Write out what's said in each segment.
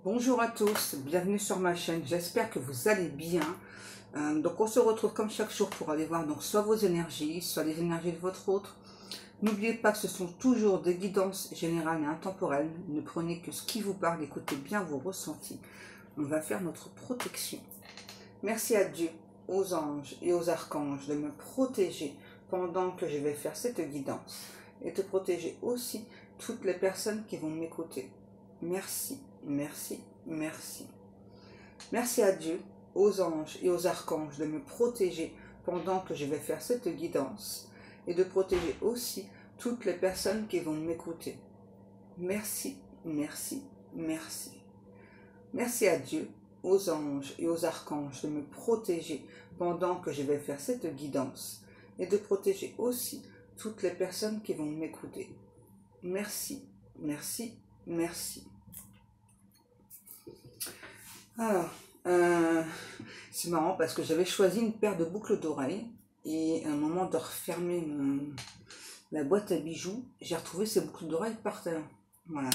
Bonjour à tous, bienvenue sur ma chaîne, j'espère que vous allez bien. Donc on se retrouve comme chaque jour pour aller voir donc soit vos énergies, soit les énergies de votre autre. N'oubliez pas que ce sont toujours des guidances générales et intemporelles. Ne prenez que ce qui vous parle, écoutez bien vos ressentis. On va faire notre protection. Merci à Dieu, aux anges et aux archanges de me protéger pendant que je vais faire cette guidance. Et de protéger aussi toutes les personnes qui vont m'écouter. Merci, merci, merci. Merci à Dieu, aux anges et aux archanges de me protéger pendant que je vais faire cette guidance et de protéger aussi toutes les personnes qui vont m'écouter. Merci, merci, merci. Merci à Dieu, aux anges et aux archanges de me protéger pendant que je vais faire cette guidance et de protéger aussi toutes les personnes qui vont m'écouter. Merci, merci, merci. Alors, c'est marrant parce que j'avais choisi une paire de boucles d'oreilles et à un moment de refermer la boîte à bijoux, j'ai retrouvé ces boucles d'oreilles par terre. Voilà.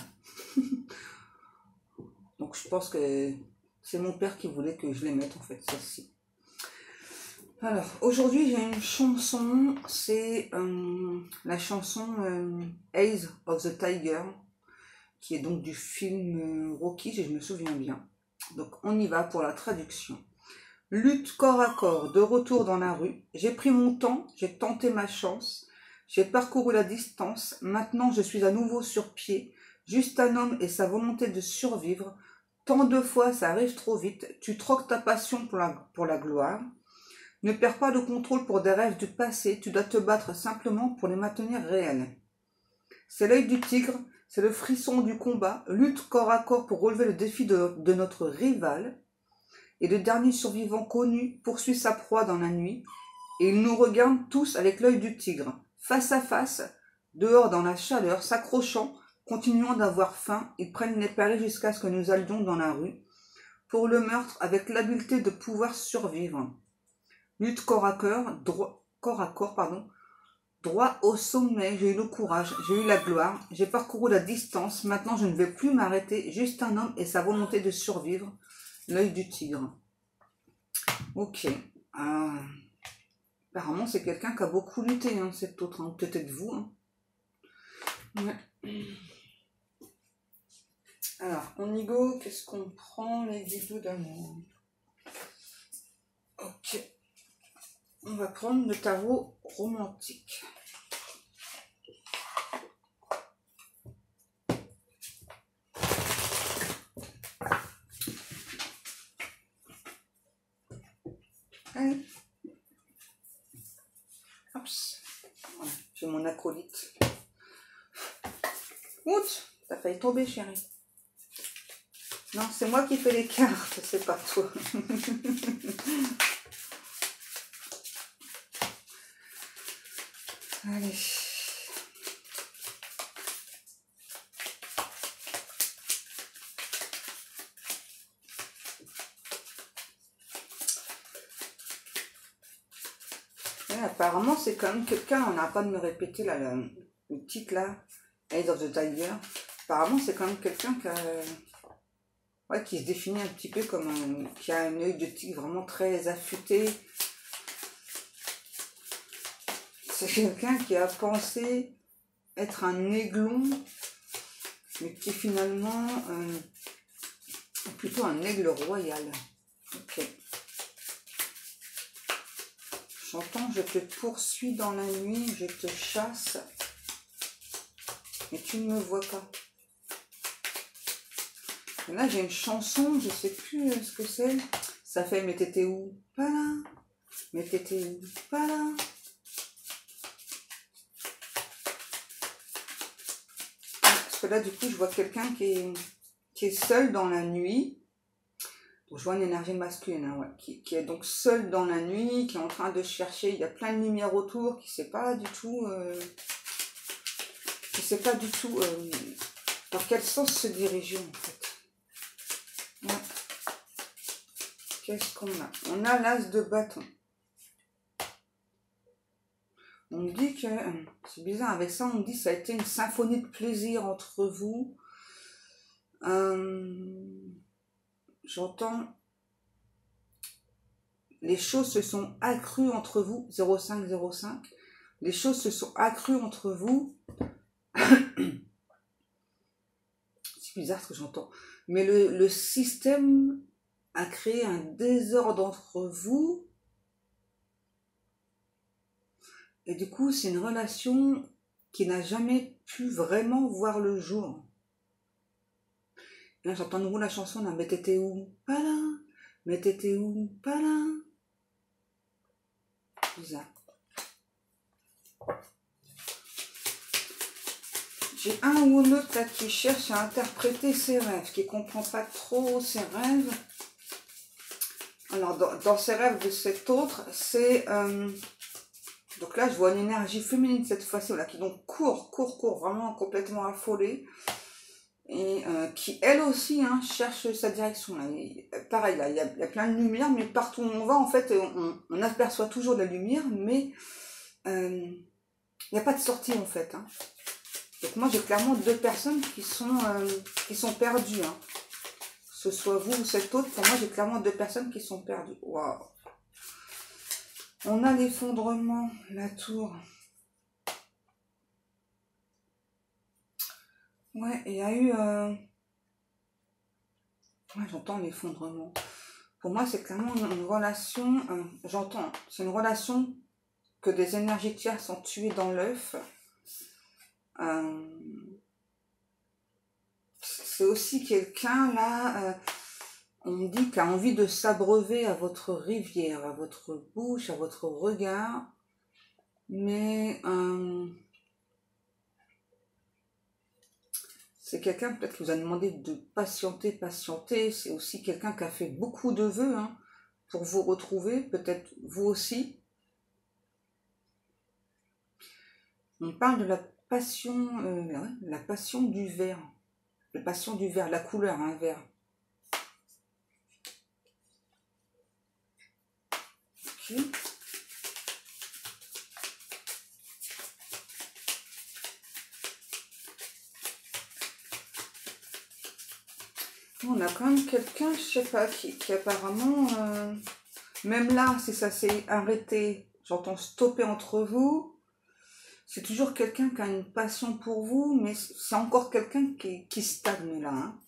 Donc je pense que c'est mon père qui voulait que je les mette en fait, celle-ci. Alors, aujourd'hui j'ai une chanson, c'est la chanson Eyes of the Tiger, qui est donc du film Rocky, si je me souviens bien. Donc on y va pour la traduction. Lutte corps à corps, de retour dans la rue. J'ai pris mon temps, j'ai tenté ma chance. J'ai parcouru la distance, maintenant je suis à nouveau sur pied. Juste un homme et sa volonté de survivre. Tant de fois ça arrive trop vite, tu troques ta passion pour la gloire. Ne perds pas le contrôle pour des rêves du passé, tu dois te battre simplement pour les maintenir réels. C'est l'œil du tigre, c'est le frisson du combat, lutte corps à corps pour relever le défi de notre rival. Et le dernier survivant connu poursuit sa proie dans la nuit, et il nous regarde tous avec l'œil du tigre, face à face, dehors dans la chaleur, s'accrochant, continuant d'avoir faim, ils prennent les paris jusqu'à ce que nous allions dans la rue, pour le meurtre avec l'habileté de pouvoir survivre. Lutte corps à corps, droit au sommet, j'ai eu le courage, j'ai eu la gloire, j'ai parcouru la distance, maintenant je ne vais plus m'arrêter, juste un homme et sa volonté de survivre, l'œil du tigre. Ok, apparemment c'est quelqu'un qui a beaucoup lutté, hein, cet autre, hein. Peut-être vous. Hein. Ouais. Alors, on y go, qu'est-ce qu'on prend, les bijoux d'amour? Ok. On va prendre le tarot romantique. Allez. Hop. Voilà, j'ai mon acolyte. Ouch, t'as failli tomber, chérie. Non, c'est moi qui fais les cartes, c'est pas toi. Allez. Et apparemment, c'est quand même quelqu'un, on n'a pas de me répéter là, le titre là, Eyes of the Tiger. Apparemment, c'est quand même quelqu'un qui se définit un petit peu comme qui a un œil de tigre vraiment très affûté. C'est quelqu'un qui a pensé être un aiglon, mais qui est finalement plutôt un aigle royal. Ok. J'entends, je te poursuis dans la nuit, je te chasse, mais tu ne me vois pas. Et là, j'ai une chanson, je ne sais plus ce que c'est. Ça fait « Mais t'étais où ?» Pas là. « Mais t'étais où ?» Pas là. Parce que là, du coup, je vois quelqu'un qui est seul dans la nuit. Donc, je vois une énergie masculine, hein, ouais, qui est donc seul dans la nuit, qui est en train de chercher. Il y a plein de lumière autour, qui ne sait pas du tout... dans quel sens se diriger, en fait. Ouais. Qu'est-ce qu'on a? On a l'as de bâton. On me dit que, c'est bizarre, avec ça, on me dit que ça a été une symphonie de plaisir entre vous. j'entends les choses se sont accrues entre vous, 0505, les choses se sont accrues entre vous. C'est bizarre ce que j'entends, mais le système a créé un désordre entre vous, et du coup c'est une relation qui n'a jamais pu vraiment voir le jour. Et là j'entends de nouveau la chanson là, mais t'étais où? Pas là. Mais t'étais où? Pas là. Bizarre. J'ai un ou un autre là qui cherche à interpréter ses rêves, qui ne comprend pas trop ses rêves. Alors, dans ses rêves de cet autre, c'est... donc là, je vois une énergie féminine cette fois-ci, voilà, qui donc court, vraiment complètement affolée. Et qui, elle aussi, hein, cherche sa direction. Là. Et, pareil, là, il y a plein de lumière, mais partout où on va, en fait, on aperçoit toujours de la lumière, mais il n'y a pas de sortie, en fait. Hein. Donc moi, j'ai clairement deux personnes qui sont perdues. Hein. Que ce soit vous ou cet autre, pour moi, j'ai clairement deux personnes qui sont perdues. Waouh. On a l'effondrement, la tour. Ouais, il y a eu... Ouais, j'entends l'effondrement. Pour moi, c'est clairement une relation... j'entends, c'est une relation que des énergies tierces sont tuées dans l'œuf. C'est aussi quelqu'un, là... on me dit qu'il a envie de s'abreuver à votre rivière, à votre bouche, à votre regard. Mais c'est quelqu'un peut-être qui vous a demandé de patienter. C'est aussi quelqu'un qui a fait beaucoup de vœux hein, pour vous retrouver, peut-être vous aussi. On parle de la passion du vert. La passion du vert, la couleur, hein, vert. Ok. On a quand même quelqu'un, je sais pas, qui apparemment, même là, si ça s'est arrêté, j'entends stopper entre vous, c'est toujours quelqu'un qui a une passion pour vous, mais c'est encore quelqu'un qui stagne là. Hein.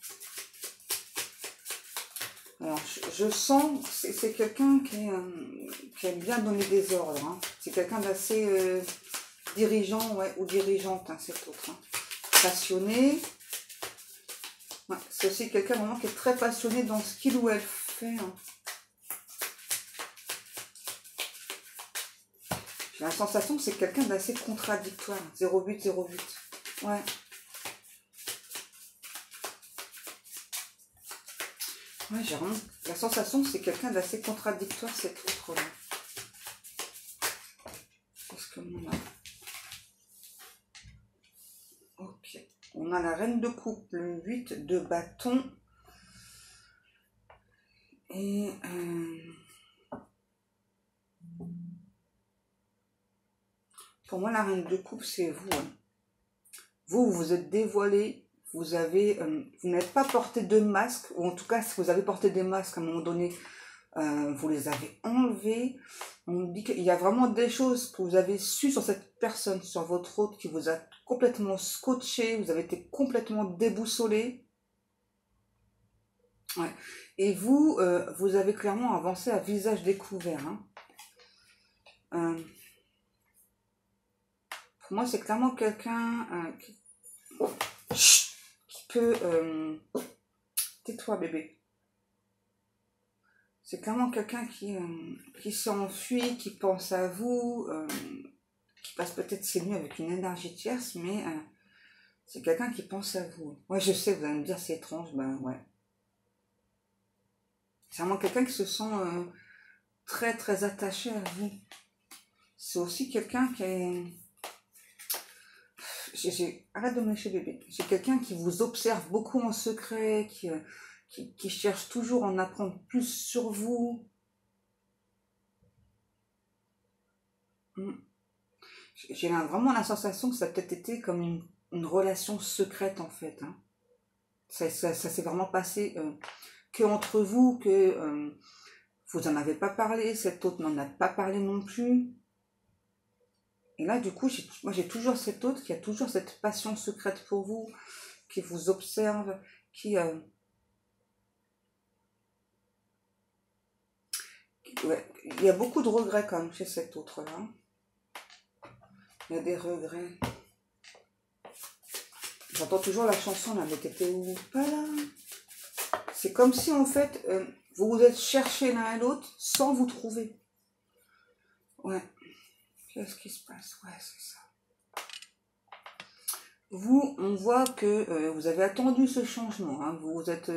Alors, je sens, c'est quelqu'un qui aime bien donner des ordres. Hein. C'est quelqu'un d'assez dirigeant ouais, ou dirigeante, hein, cet autre. Hein. Passionné. Ouais, c'est aussi quelqu'un vraiment qui est très passionné dans ce qu'il ou elle fait. Hein. J'ai la sensation que c'est quelqu'un d'assez contradictoire. 0808. Ouais. Ouais, j'ai vraiment la sensation que c'est quelqu'un d'assez contradictoire, cet autre-là. Qu'est-ce que l'on a? Ok. On a la reine de coupe, le 8 de bâton. Et... pour moi, la reine de coupe, c'est vous. Hein. Vous vous êtes dévoilé. Vous avez, vous n'avez pas porté de masque. Ou en tout cas, si vous avez porté des masques à un moment donné, vous les avez enlevés. On dit qu'il y a vraiment des choses que vous avez su sur cette personne, sur votre hôte, qui vous a complètement scotché, vous avez été complètement déboussolé. Ouais. Et vous, vous avez clairement avancé à visage découvert. Hein. Pour moi, c'est clairement quelqu'un qui peut... tais-toi, bébé. C'est clairement quelqu'un qui s'enfuit, qui pense à vous, qui passe peut-être ses nuits avec une énergie tierce, mais c'est quelqu'un qui pense à vous. Ouais, je sais, vous allez me dire c'est étrange, ben ouais. C'est vraiment quelqu'un qui se sent très très attaché à vous. C'est aussi quelqu'un qui est... Arrête de me lécher, bébé. C'est quelqu'un qui vous observe beaucoup en secret, qui cherche toujours à en apprendre plus sur vous. J'ai vraiment la sensation que ça a peut-être été comme une relation secrète en fait. Hein. Ça s'est vraiment passé que entre vous, que vous n'en avez pas parlé, cet autre n'en a pas parlé non plus. Et là, du coup, moi j'ai toujours cet autre qui a toujours cette passion secrète pour vous, qui vous observe, qui... ouais, il y a beaucoup de regrets quand même chez cet autre-là. Il y a des regrets. J'entends toujours la chanson là, mais t'étais où? Pas là. C'est comme si en fait, vous vous êtes cherché l'un et l'autre sans vous trouver. Ouais. Qu'est-ce qui se passe? Ouais, c'est ça. Vous, on voit que vous avez attendu ce changement. Hein. Vous vous êtes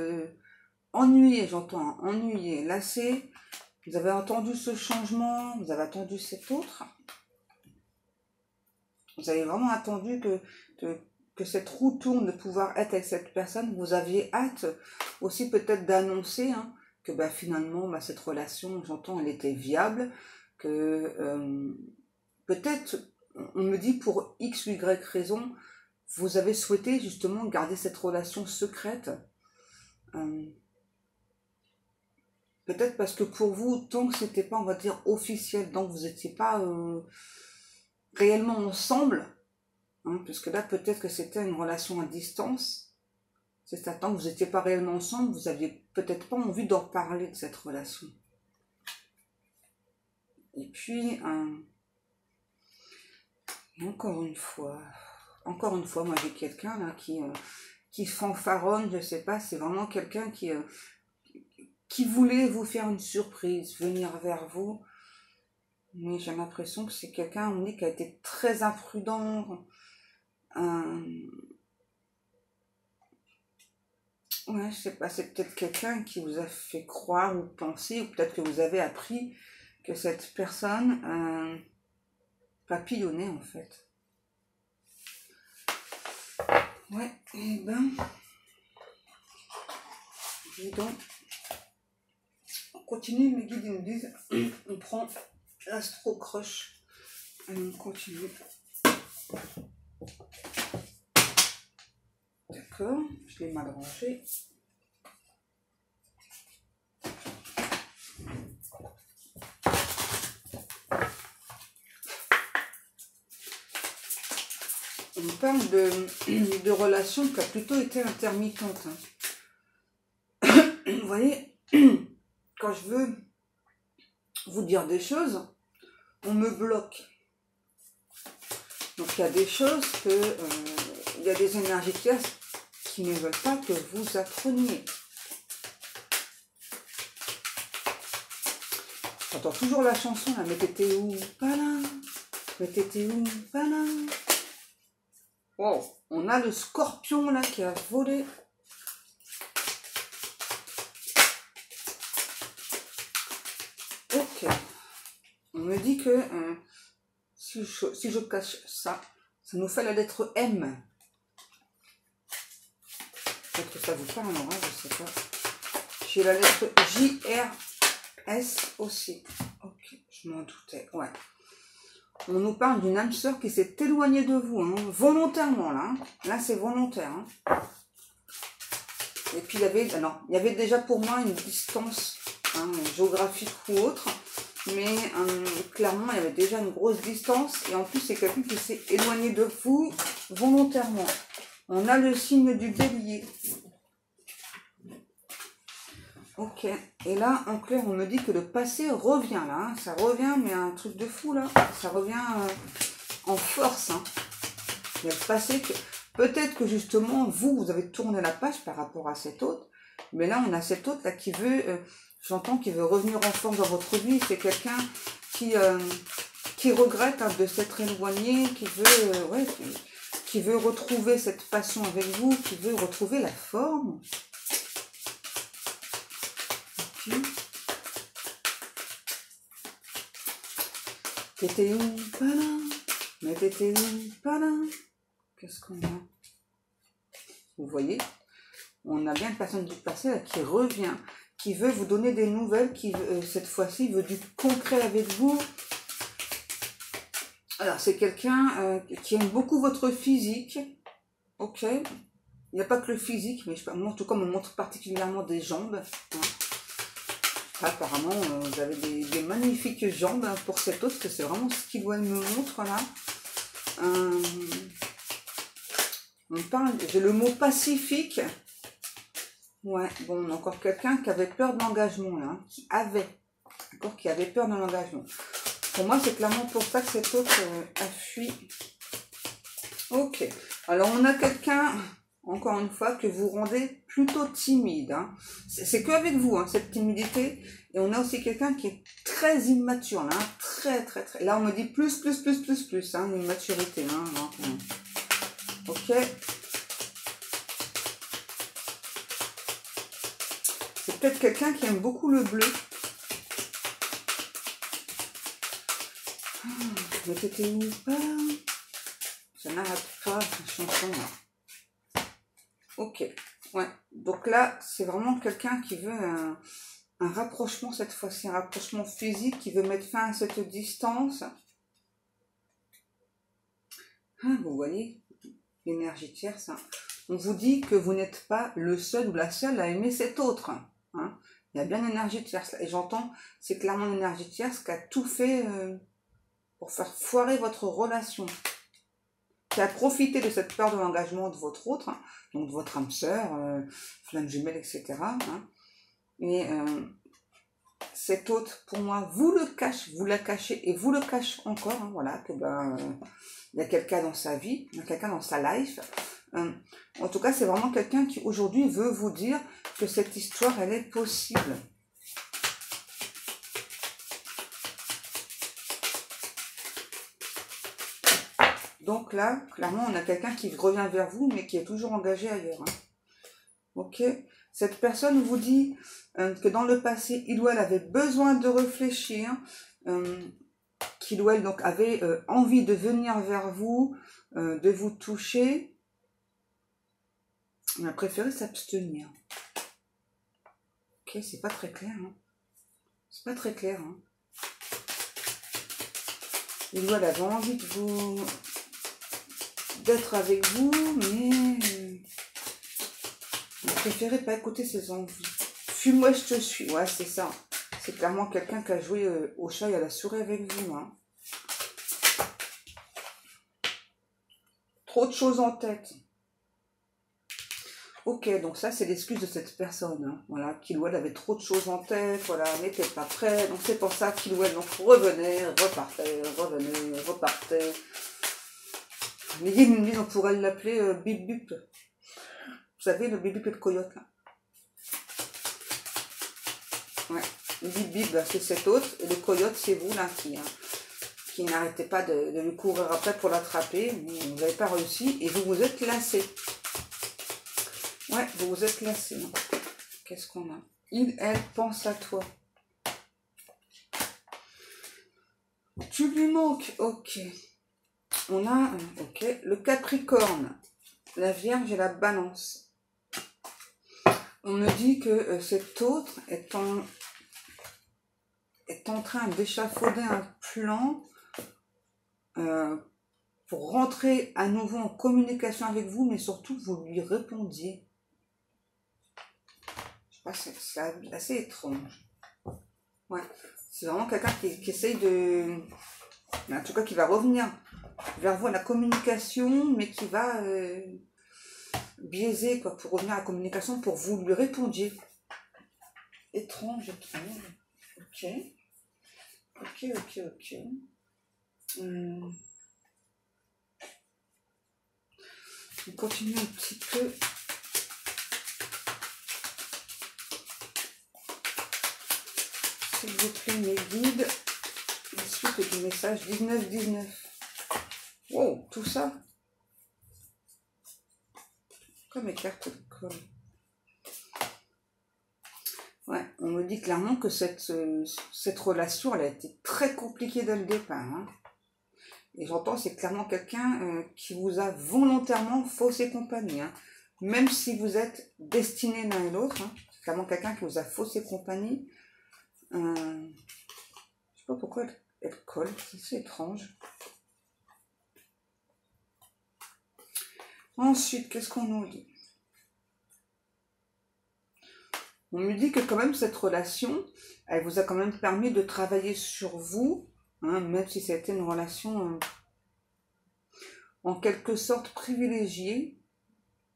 ennuyé, j'entends, hein, ennuyé, lassé. Vous avez entendu ce changement, vous avez attendu cet autre. Vous avez vraiment attendu que cette roue tourne de pouvoir être avec cette personne. Vous aviez hâte aussi peut-être d'annoncer hein, que bah, finalement bah, cette relation, j'entends, elle était viable, que peut-être, on me dit pour X ou Y raison, vous avez souhaité justement garder cette relation secrète. Peut-être parce que pour vous, tant que c'était pas, on va dire, officiel, donc vous n'étiez pas réellement ensemble, hein, parce que là, peut-être que c'était une relation à distance, c'est ça, tant que vous n'étiez pas réellement ensemble, vous aviez peut-être pas envie d'en parler de cette relation. Et puis, encore une fois, moi j'ai quelqu'un là qui fanfaronne, je sais pas, c'est vraiment quelqu'un qui voulait vous faire une surprise, venir vers vous, mais j'ai l'impression que c'est quelqu'un, on dit, qui a été très imprudent, ouais, je sais pas, c'est peut-être quelqu'un qui vous a fait croire ou penser, ou peut-être que vous avez appris que cette personne papillonnait en fait. Ouais, et ben, dis donc, on continue, mes guides nous disent, on prend l'Astro Crush, et on continue. D'accord, je l'ai mal rangé. On parle de relations qui a plutôt été intermittente. Vous voyez, quand je veux vous dire des choses, on me bloque. Donc il y a des choses il y a des énergies qui ne veulent pas que vous appreniez. J'entends toujours la chanson là, mais t'étais où? Pas là. Mais t'étais où? Pas là. Wow, on a le scorpion là qui a volé. Ok. On me dit que si je cache ça, ça nous fait la lettre M. Peut-être que ça vous parle, hein, je sais pas. J'ai la lettre JRS aussi. Ok, je m'en doutais. Ouais. On nous parle d'une âme sœur qui s'est éloignée de vous, hein, volontairement là. Hein. Là, c'est volontaire. Hein. Et puis, il y avait déjà pour moi une distance hein, géographique ou autre. Mais clairement, il y avait déjà une grosse distance. Et en plus, c'est quelqu'un qui s'est éloigné de vous volontairement. On a le signe du bélier. Ok. Et là, en clair, on me dit que le passé revient là. Hein. Ça revient, mais un truc de fou là. Ça revient en force. Hein. Il y a le passé que... Peut-être que justement, vous avez tourné la page par rapport à cet autre. Mais là, on a cet autre là qui veut... J'entends qu'il veut revenir en force dans votre vie. C'est quelqu'un qui regrette hein, de s'être éloigné, qui veut retrouver cette passion avec vous, qui veut retrouver la forme. Okay. T'étais où? Pas là. Mais t'étais où? Pas là. Qu'est-ce qu'on a? Vous voyez? On a bien une personne du passé là, qui revient, qui veut vous donner des nouvelles, qui cette fois-ci veut du concret avec vous. Alors c'est quelqu'un qui aime beaucoup votre physique, ok, Il n'y a pas que le physique, mais moi, en tout cas, on me montre particulièrement des jambes. Hein. Apparemment, vous avez des magnifiques jambes hein, pour cette autre, que c'est vraiment ce qu'il doit me montre là. On parle, j'ai le mot pacifique. Ouais, bon, on a encore quelqu'un qui avait peur de l'engagement, là, hein, qui avait peur de l'engagement. Pour moi, c'est clairement pour ça que cette autre a fui. Ok, alors on a quelqu'un, encore une fois, que vous rendez plutôt timide. Hein. C'est que avec vous, hein, cette timidité. Et on a aussi quelqu'un qui est très immature, là, hein, très. Là, on me dit plus, hein, une maturité. Hein, donc, ok. C'est peut-être quelqu'un qui aime beaucoup le bleu. Mais t'étais où? Ça n'arrête pas, cette chanson là. Ok, ouais. Donc là, c'est vraiment quelqu'un qui veut un rapprochement cette fois-ci, un rapprochement physique, qui veut mettre fin à cette distance. Ah, vous voyez, l'énergie tierce. Hein. On vous dit que vous n'êtes pas le seul ou la seule à aimer cet autre. Hein. Il y a bien l'énergie tierce. Et j'entends, c'est clairement l'énergie tierce qui a tout fait pour faire foirer votre relation. Qui a profité de cette peur de l'engagement de votre autre, hein, donc de votre âme sœur, flamme jumelle, etc. Hein. Et cet autre, pour moi, vous la cachez et vous le cache encore. Hein, voilà, que il y a quelqu'un dans sa vie, il y a quelqu'un dans sa life. En tout cas, c'est vraiment quelqu'un qui aujourd'hui veut vous dire que cette histoire, elle est possible. Donc là, clairement, on a quelqu'un qui revient vers vous, mais qui est toujours engagé ailleurs. Hein. Ok. Cette personne vous dit que dans le passé, il ou elle avait besoin de réfléchir, qu'il ou elle donc avait envie de venir vers vous, de vous toucher, mais a préféré s'abstenir. Ok, c'est pas très clair. Hein. C'est pas très clair. Hein. Il ou elle avait envie de vous... d'être avec vous, mais vous préférez pas écouter ses envies. Fuis-moi, je te suis. Ouais, c'est ça. C'est clairement quelqu'un qui a joué au chat et à la souris avec vous. Hein. Trop de choses en tête. Ok, donc ça, c'est l'excuse de cette personne. Hein. Voilà, qu'il ou elle avait trop de choses en tête. Voilà, n'était pas prêt. Donc c'est pour ça qu'il ou elle donc revenait, repartait. Mais il y a une mise, on pourrait l'appeler Bip Bip. Vous savez, le Bip Bip et le coyote, là. Ouais. Bip Bip, c'est cet autre. Et le coyote, c'est vous, là, qui n'arrêtez pas de lui courir après pour l'attraper. Vous n'avez pas réussi et vous vous êtes lassé. Ouais, vous vous êtes lassé. Qu'est-ce qu'on a? Il, elle pense à toi. Tu lui manques. Ok. On a, ok, le Capricorne, la Vierge et la Balance. On me dit que cet autre est en train d'échafauder un plan pour rentrer à nouveau en communication avec vous, mais surtout vous lui répondiez. Je sais pas, c'est assez étrange. Ouais, c'est vraiment quelqu'un qui essaye de... En tout cas, qui va revenir vers vous à la communication, mais qui va biaiser quoi, pour revenir à la communication, pour vous lui répondiez. Étrange. Ok. On continue un petit peu. S'il vous plaît, mes guides. La suite du message 1919. Wow, tout ça. Comme mes cartes de colle. Ouais, on me dit clairement que cette relation, elle a été très compliquée dès le départ. Hein. Et j'entends, c'est clairement quelqu'un qui vous a volontairement faussé compagnie. Hein. Même si vous êtes destinés l'un et l'autre, hein, c'est clairement quelqu'un qui vous a faussé compagnie. Je sais pas pourquoi elle colle, c'est étrange. Ensuite, qu'est-ce qu'on nous dit? On me dit que quand même cette relation, elle vous a quand même permis de travailler sur vous, hein, même si c'était une relation en quelque sorte privilégiée,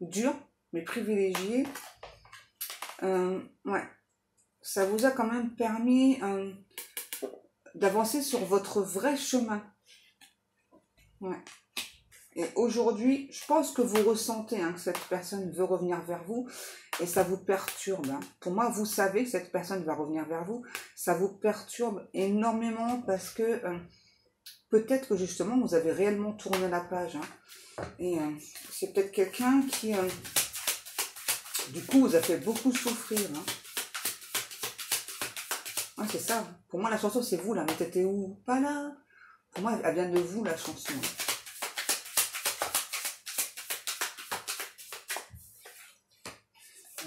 dure, mais privilégiée. Ouais, ça vous a quand même permis d'avancer sur votre vrai chemin. Ouais. Et aujourd'hui, je pense que vous ressentez que cette personne veut revenir vers vous et ça vous perturbe. Pour moi, vous savez que cette personne va revenir vers vous. Ça vous perturbe énormément parce que peut-être que justement, vous avez réellement tourné la page. Et c'est peut-être quelqu'un qui, du coup, vous a fait beaucoup souffrir. Ouais, c'est ça. Pour moi, la chanson, c'est vous là. Mais t'étais où? Pas là. Pour moi, elle vient de vous, la chanson.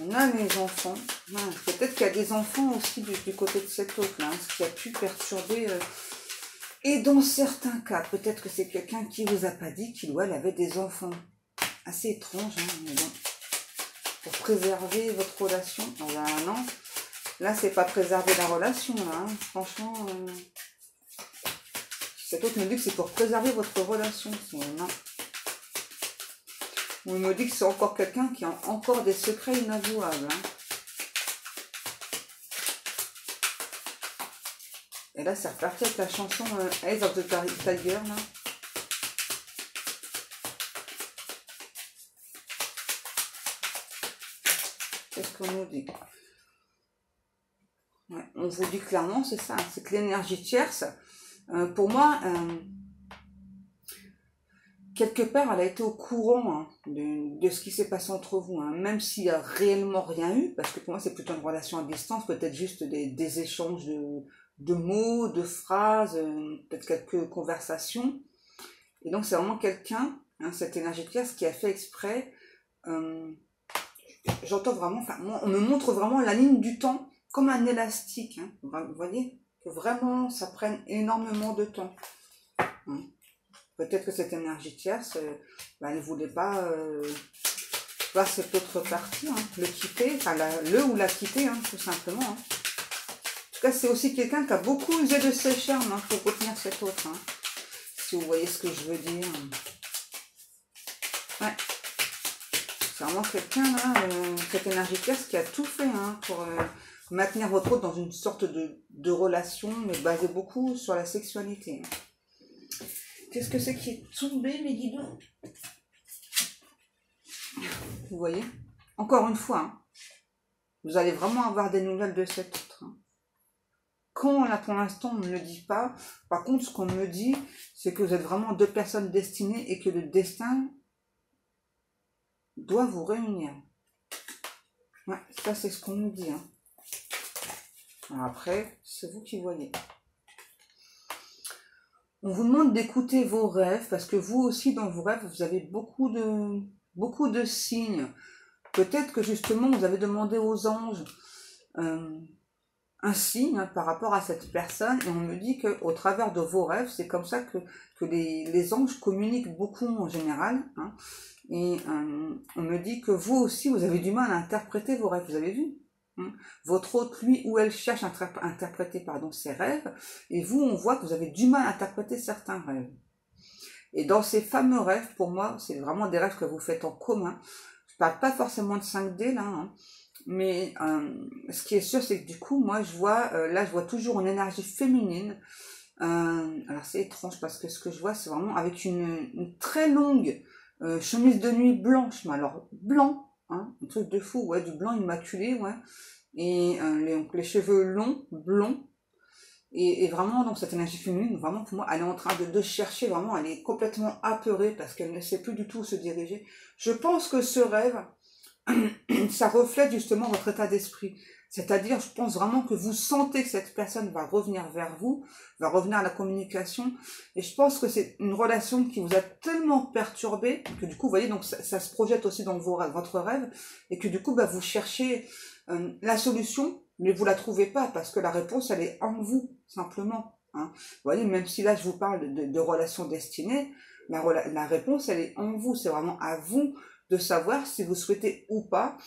On a les enfants. Peut-être qu'il y a des enfants aussi du côté de cet autre là, ce qui a pu perturber. Et dans certains cas, peut-être que c'est quelqu'un qui vous a pas dit qu'il ou elle avait des enfants. Assez étrange, mais bon. Pour préserver votre relation. Non, là c'est pas préserver la relation là. Franchement, cet autre me dit que c'est pour préserver votre relation. Non. On me dit que c'est encore quelqu'un qui a encore des secrets inavouables. Et là, c'est reparti avec la chanson Eyes of the Tiger. Là. Qu'est-ce qu'on nous dit? Ouais, on vous dit clairement, c'est ça. C'est que l'énergie tierce, pour moi... quelque part, elle a été au courant de ce qui s'est passé entre vous, même s'il n'y a réellement rien eu, parce que pour moi, c'est plutôt une relation à distance, peut-être juste des échanges de mots, de phrases, peut-être quelques conversations. Et donc, c'est vraiment quelqu'un, cette énergie claire, qui a fait exprès. J'entends vraiment, enfin, on me montre vraiment la ligne du temps comme un élastique. Vous voyez, que vraiment, ça prenne énormément de temps. Peut-être que cette énergie tierce, elle ne voulait pas voir cette autre partie, le quitter, enfin le ou la quitter, tout simplement. En tout cas, c'est aussi quelqu'un qui a beaucoup usé de ses charmes pour retenir cet autre. Si vous voyez ce que je veux dire. Ouais. C'est vraiment quelqu'un, là, cette énergie tierce, qui a tout fait pour maintenir votre autre dans une sorte de relation, mais basée beaucoup sur la sexualité. Qu'est-ce que c'est qui est tombé, mes guidons? Vous voyez? Encore une fois, vous allez vraiment avoir des nouvelles de cet autre. Quand, là, pour l'instant, on ne me le dit pas. Par contre, ce qu'on me dit, c'est que vous êtes vraiment deux personnes destinées et que le destin doit vous réunir. Ouais, ça, c'est ce qu'on nous dit. Alors après, c'est vous qui voyez. On vous demande d'écouter vos rêves, parce que vous aussi, dans vos rêves, vous avez beaucoup de signes. Peut-être que justement, vous avez demandé aux anges un signe par rapport à cette personne, et on me dit qu'au travers de vos rêves, c'est comme ça que les anges communiquent beaucoup en général. Et on me dit que vous aussi, vous avez du mal à interpréter vos rêves, vous avez vu? Votre hôte, lui, ou elle cherche à interpréter ses rêves, et vous, on voit que vous avez du mal à interpréter certains rêves. Et dans ces fameux rêves, pour moi, c'est vraiment des rêves que vous faites en commun. Je parle pas forcément de 5D, là, mais ce qui est sûr, c'est que du coup, moi, je vois toujours une énergie féminine. Alors, c'est étrange, parce que ce que je vois, c'est vraiment avec une très longue chemise de nuit blanche, mais alors blanc, un truc de fou, ouais, du blanc immaculé, ouais, et les cheveux longs, blonds, et vraiment, donc cette énergie féminine, vraiment pour moi, elle est en train de chercher, vraiment, elle est complètement apeurée, parce qu'elle ne sait plus du tout où se diriger. Je pense que ce rêve, ça reflète justement votre état d'esprit. C'est-à-dire, je pense vraiment que vous sentez que cette personne va revenir vers vous, va revenir à la communication. Et je pense que c'est une relation qui vous a tellement perturbé que du coup, vous voyez, donc ça se projette aussi dans votre rêve. Et que du coup, vous cherchez la solution, mais vous la trouvez pas parce que la réponse, elle est en vous, simplement. Vous voyez, même si là, je vous parle de relations destinées, la réponse, elle est en vous. C'est vraiment à vous de savoir si vous souhaitez ou pas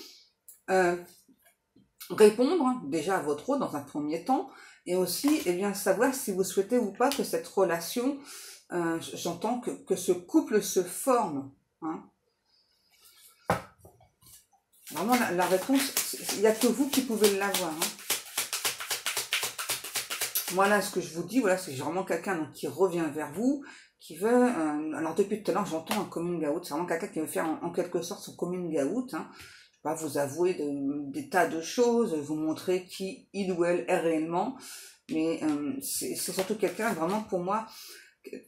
répondre déjà à votre rôle dans un premier temps, et aussi eh bien, savoir si vous souhaitez ou pas que cette relation, j'entends que ce couple se forme. Hein. Vraiment, la réponse, il n'y a que vous qui pouvez l'avoir. Hein. Voilà ce que je vous dis, voilà, c'est vraiment quelqu'un qui revient vers vous, qui veut, alors depuis tout à l'heure j'entends un coming out, c'est vraiment quelqu'un qui veut faire en quelque sorte son coming out, hein. Je sais pas, vous avouer des tas de choses, vous montrer qui il ou elle est réellement, mais c'est surtout quelqu'un vraiment pour moi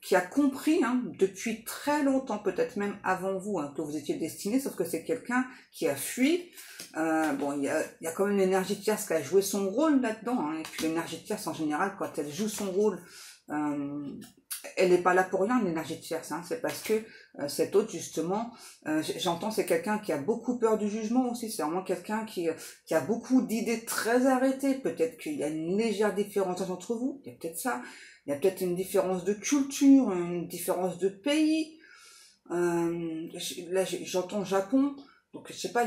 qui a compris hein, depuis très longtemps, peut-être même avant vous, hein, que vous étiez destiné, sauf que c'est quelqu'un qui a fui. Bon, il y a quand même l'énergie tierce qui a joué son rôle là-dedans, hein, et puis l'énergie tierce en général, quand elle joue son rôle, elle n'est pas là pour rien, l'énergie tierce, hein, c'est parce que cet autre, justement, j'entends, c'est quelqu'un qui a beaucoup peur du jugement aussi, c'est vraiment quelqu'un qui a beaucoup d'idées très arrêtées, peut-être qu'il y a une légère différence entre vous, il y a peut-être ça, il y a peut-être une différence de culture, une différence de pays, là j'entends Japon, donc je sais pas,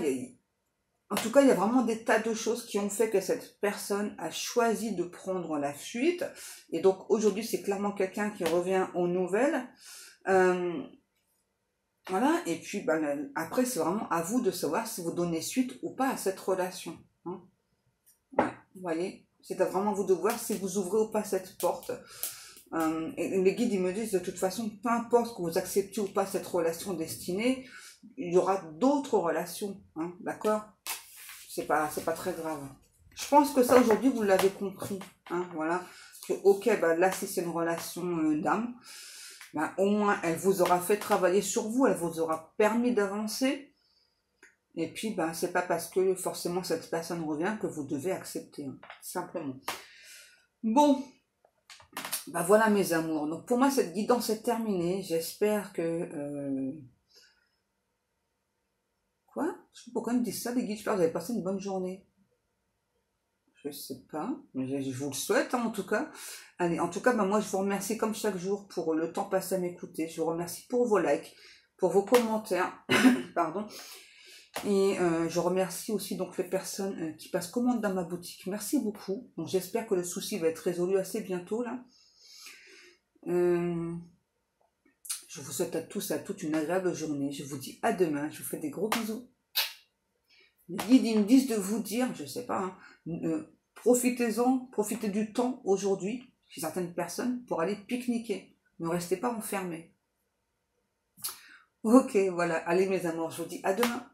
en tout cas, il y a vraiment des tas de choses qui ont fait que cette personne a choisi de prendre la fuite. Et donc, aujourd'hui, c'est clairement quelqu'un qui revient aux nouvelles. Voilà. Et puis, ben, après, c'est vraiment à vous de savoir si vous donnez suite ou pas à cette relation. Hein. Ouais, vous voyez, c'est à vraiment vous de voir si vous ouvrez ou pas cette porte. Et les guides, ils me disent, de toute façon, peu importe que vous acceptiez ou pas cette relation destinée, il y aura d'autres relations. Hein, d'accord ? C'est pas très grave. Je pense que ça aujourd'hui vous l'avez compris, hein, voilà. Que ok, bah là si c'est une relation d'âme, bah, au moins elle vous aura fait travailler sur vous, elle vous aura permis d'avancer. Et puis bah c'est pas parce que forcément cette personne revient que vous devez accepter, hein, simplement. Bon, bah voilà mes amours. Donc pour moi cette guidance est terminée. J'espère que quoi? Je sais pas pourquoi ils me disent ça, les guides. J'espère que vous avez passé une bonne journée. Je sais pas, mais je vous le souhaite hein, en tout cas. Allez, en tout cas, bah, moi je vous remercie comme chaque jour pour le temps passé à m'écouter. Je vous remercie pour vos likes, pour vos commentaires, pardon. Et je remercie aussi donc les personnes qui passent commande dans ma boutique. Merci beaucoup. Donc j'espère que le souci va être résolu assez bientôt là. Je vous souhaite à tous et à toutes une agréable journée. Je vous dis à demain. Je vous fais des gros bisous. Les guides ils me disent de vous dire, je sais pas, hein, profitez-en, profitez du temps aujourd'hui chez certaines personnes pour aller pique-niquer. Ne restez pas enfermés. Ok, voilà. Allez mes amours, je vous dis à demain.